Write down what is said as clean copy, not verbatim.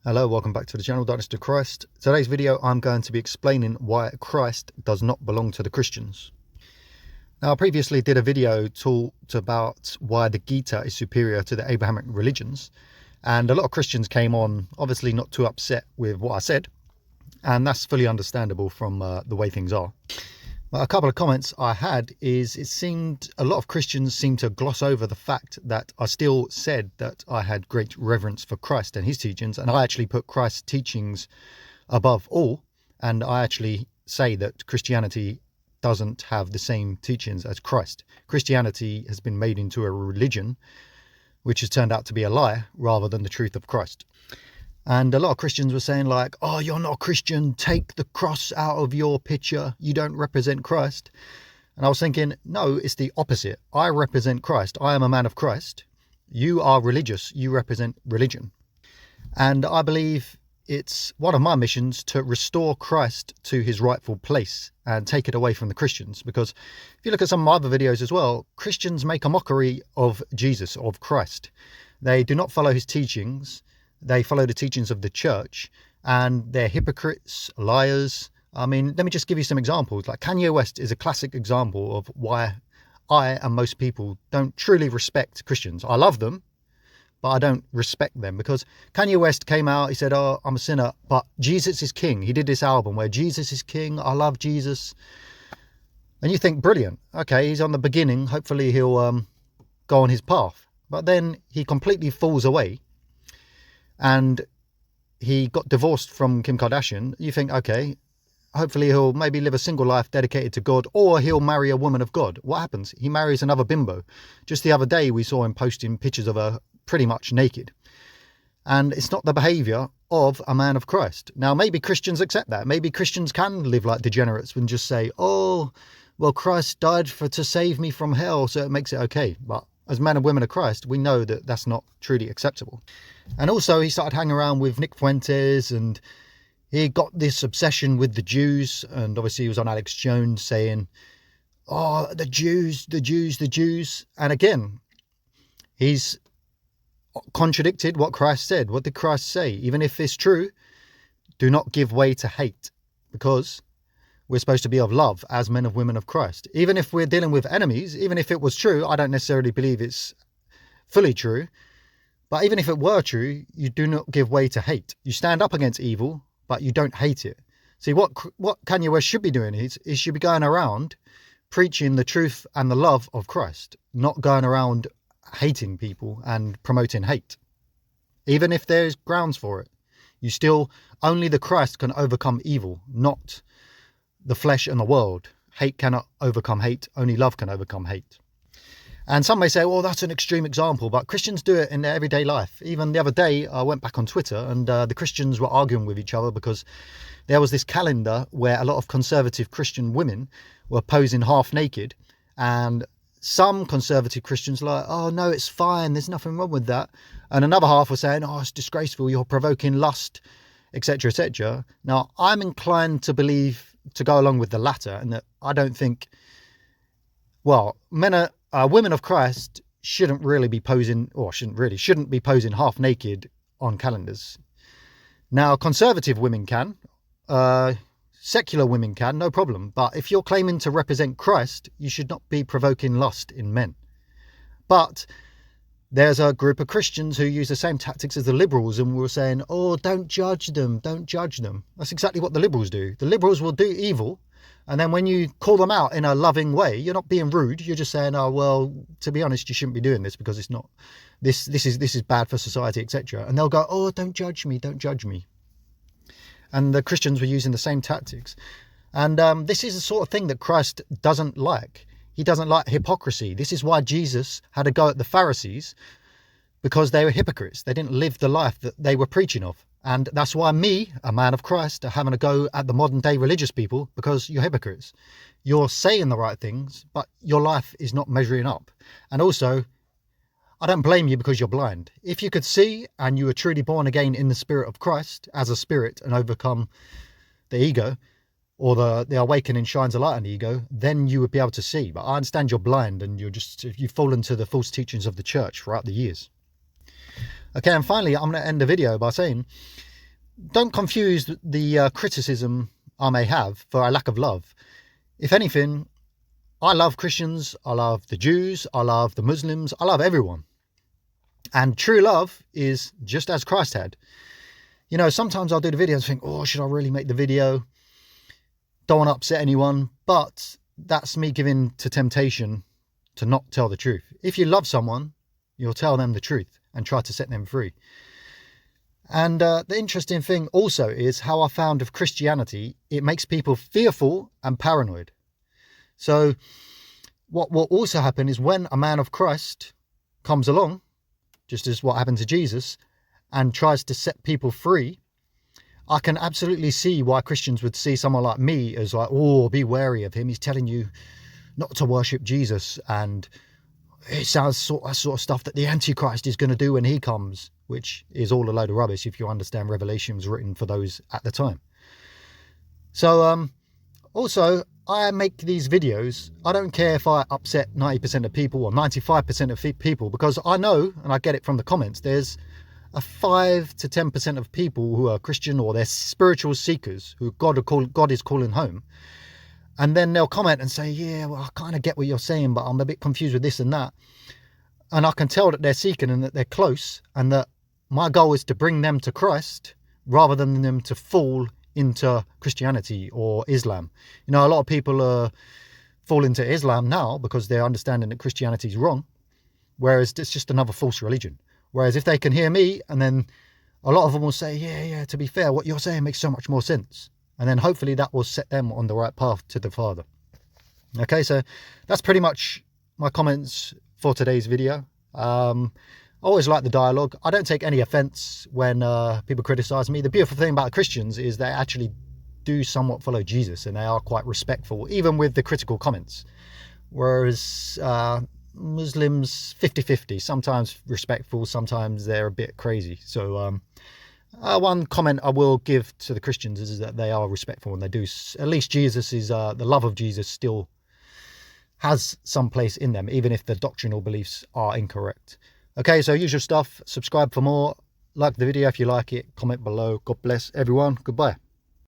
Hello, welcome back to the channel, Darkness to Christ. Today's video I'm going to be explaining why Christ does not belong to the Christians. Now I previously did a video talked about why the Gita is superior to the Abrahamic religions, and a lot of Christians came on obviously not too upset with what I said, and that's fully understandable from the way things are. But a couple of comments I had is it seemed a lot of Christians seem to gloss over the fact that I still said that I had great reverence for Christ and his teachings, and I actually put Christ's teachings above all, and I actually say that Christianity doesn't have the same teachings as Christ. Christianity has been made into a religion which has turned out to be a lie rather than the truth of Christ. And a lot of Christians were saying like, oh, you're not a Christian, take the cross out of your picture, you don't represent Christ. And I was thinking, no, it's the opposite. I represent Christ. I am a man of Christ. You are religious. You represent religion. And I believe it's one of my missions to restore Christ to his rightful place and take it away from the Christians. Because if you look at some of my other videos as well, Christians make a mockery of Jesus, of Christ. They do not follow his teachings. They follow the teachings of the church, and they're hypocrites, liars. I mean, let me just give you some examples. Like Kanye West is a classic example of why I and most people don't truly respect Christians. I love them, but I don't respect them, because Kanye West came out, he said, oh, I'm a sinner, but Jesus is king. He did this album where Jesus is king. I love Jesus. And you think, brilliant. Okay, he's on the beginning. Hopefully he'll go on his path. But then he completely falls away. And he got divorced from Kim Kardashian. You think, okay, hopefully he'll maybe live a single life dedicated to God, or he'll marry a woman of God. What happens? He marries another bimbo. Just the other day, we saw him posting pictures of her pretty much naked. And it's not the behavior of a man of Christ. Now, maybe Christians accept that. Maybe Christians can live like degenerates and just say, oh, well, Christ died to save me from hell, so it makes it okay. But as men and women of Christ, we know that that's not truly acceptable. And also he started hanging around with Nick Fuentes, and he got this obsession with the Jews. And obviously he was on Alex Jones saying, oh, the Jews, the Jews, the Jews. And again, he's contradicted what Christ said. What did Christ say? Even if it's true, do not give way to hate, because we're supposed to be of love as men and women of Christ. Even if we're dealing with enemies, even if it was true, I don't necessarily believe it's fully true. But even if it were true, you do not give way to hate. You stand up against evil, but you don't hate it. See, what Kanye West should be doing is he should be going around preaching the truth and the love of Christ, not going around hating people and promoting hate. Even if there's grounds for it, only the Christ can overcome evil, not the flesh and the world. Hate cannot overcome hate. Only love can overcome hate. And some may say, well, that's an extreme example, but Christians do it in their everyday life. Even the other day, I went back on Twitter, and the Christians were arguing with each other because there was this calendar where a lot of conservative Christian women were posing half naked, and some conservative Christians were like, oh no, it's fine, there's nothing wrong with that. And another half were saying, oh, it's disgraceful, you're provoking lust, etc., etc. Now, I'm inclined to go along with the latter, and that I don't think, well, women of Christ shouldn't be posing half naked on calendars. Now, conservative women can, secular women can, no problem. But if you're claiming to represent Christ, you should not be provoking lust in men. But there's a group of Christians who use the same tactics as the liberals, and we're saying, oh, don't judge them, don't judge them. That's exactly what the liberals do. The liberals will do evil, and then when you call them out in a loving way, you're not being rude. You're just saying, oh, well, to be honest, you shouldn't be doing this because it's not, this is bad for society, etc. And they'll go, oh, don't judge me, don't judge me. And the Christians were using the same tactics. And this is the sort of thing that Christ doesn't like. He doesn't like hypocrisy. This is why Jesus had to go at the Pharisees, because they were hypocrites. They didn't live the life that they were preaching of. And that's why me, a man of Christ, are having a go at the modern day religious people, because you're hypocrites. You're saying the right things, but your life is not measuring up. And also, I don't blame you because you're blind. If you could see and you were truly born again in the spirit of Christ as a spirit and overcome the ego, or the awakening shines a light on the ego, then you would be able to see. But I understand you're blind and you've fallen to the false teachings of the church throughout the years. Okay, and finally, I'm going to end the video by saying, don't confuse the criticism I may have for a lack of love. If anything, I love Christians, I love the Jews, I love the Muslims, I love everyone. And true love is just as Christ had. You know, sometimes I'll do the video and think, oh, should I really make the video? Don't want to upset anyone. But that's me giving to temptation to not tell the truth. If you love someone, you'll tell them the truth and try to set them free. And the interesting thing also is how I found with Christianity, it makes people fearful and paranoid. So what will also happen is when a man of Christ comes along, just as what happened to Jesus, and tries to set people free, I can absolutely see why Christians would see someone like me as like, oh, be wary of him. He's telling you not to worship Jesus. And it sounds that sort of stuff that the Antichrist is going to do when he comes, which is all a load of rubbish if you understand Revelation was written for those at the time. So also, I make these videos. I don't care if I upset 90% of people or 95% of people, because I know, and I get it from the comments, there's a 5 to 10% of people who are Christian or they're spiritual seekers who God is calling home. And then they'll comment and say, yeah, well, I kind of get what you're saying, but I'm a bit confused with this and that. And I can tell that they're seeking and that they're close, and that my goal is to bring them to Christ rather than them to fall into Christianity or Islam. You know, a lot of people fall into Islam now because they're understanding that Christianity is wrong, whereas it's just another false religion. Whereas if they can hear me, and then a lot of them will say, yeah, to be fair, what you're saying makes so much more sense. And then hopefully that will set them on the right path to the Father. Okay, so that's pretty much my comments for today's video. I always like the dialogue. I don't take any offense when people criticize me. The beautiful thing about Christians is they actually do somewhat follow Jesus, and they are quite respectful, even with the critical comments. Whereas Muslims, 50-50, sometimes respectful, sometimes they're a bit crazy. So one comment I will give to the Christians is that they are respectful, and they do, at least Jesus is, the love of Jesus still has some place in them, even if the doctrinal beliefs are incorrect. Okay, so usual stuff. Subscribe for more. Like the video if you like it. Comment below. God bless everyone. Goodbye.